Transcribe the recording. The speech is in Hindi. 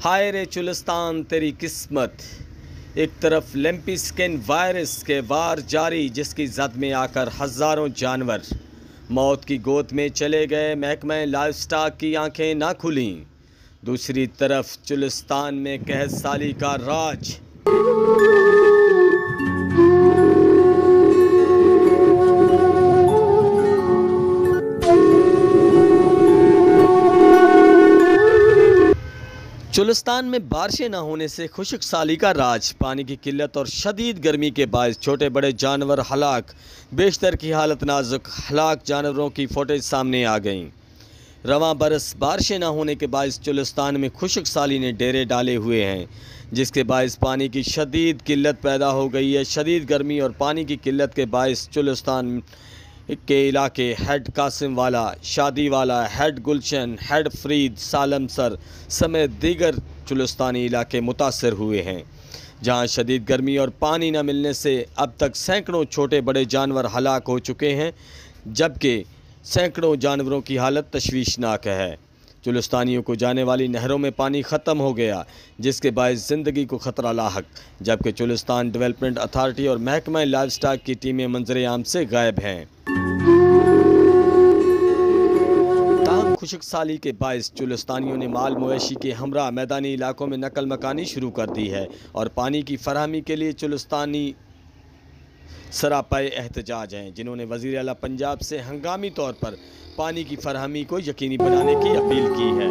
हाय रे चुलिस्तान तेरी किस्मत। एक तरफ लैम्पी स्किन वायरस के वार जारी, जिसकी जद में आकर हज़ारों जानवर मौत की गोद में चले गए। महकमा लाइफस्टॉक की आंखें ना खुलीं। दूसरी तरफ चुलिस्तान में कहत साली का राज। चुलिस्तान में बारिशें न होने से खुश्क साली का राज। पानी की किल्लत और शदीद गर्मी के बायस छोटे बड़े जानवर हलाक, बेशतर की हालत नाजुक। हलाक जानवरों की फोटेज सामने आ गईं। रवां बरस बारिशें न होने के बायस चुलिस्तान में खुश्क साली ने डेरे डाले हुए हैं, जिसके बायस पानी की शदीद किल्लत पैदा हो गई है। शदीद गर्मी और पानी की किल्लत के बायस चुलिस्तान के इलाके हेड कासिम वाला, शादी वाला, हेड गुलशन, हेड फरीद, सालमसर समेत दीगर चुलिस्तानी इलाके मुतासर हुए हैं, जहां शदीद गर्मी और पानी न मिलने से अब तक सैकड़ों छोटे बड़े जानवर हलाक हो चुके हैं, जबकि सैकड़ों जानवरों की हालत तशवीशनाक है। चुलिस्तानियों को जाने वाली नहरों में पानी ख़त्म हो गया, जिसके बायस ज़िंदगी को ख़तरा लाहक, जबकि चुलिस्तान डेवलपमेंट अथॉरिटी और महकमा लाइफस्टॉक की टीमें मंजर आम से गायब हैं। खुश्क साली के बायस चुलिस्तानियों ने माल मवेशी के हमरा मैदानी इलाकों में नकल मकानी शुरू कर दी है और पानी की फराहमी के लिए चुलिस्तानी सरापाए एहतजाज हैं, जिन्होंने वज़ीर आला पंजाब से हंगामी तौर पर पानी की फराहमी को यकीनी बनाने की अपील की है।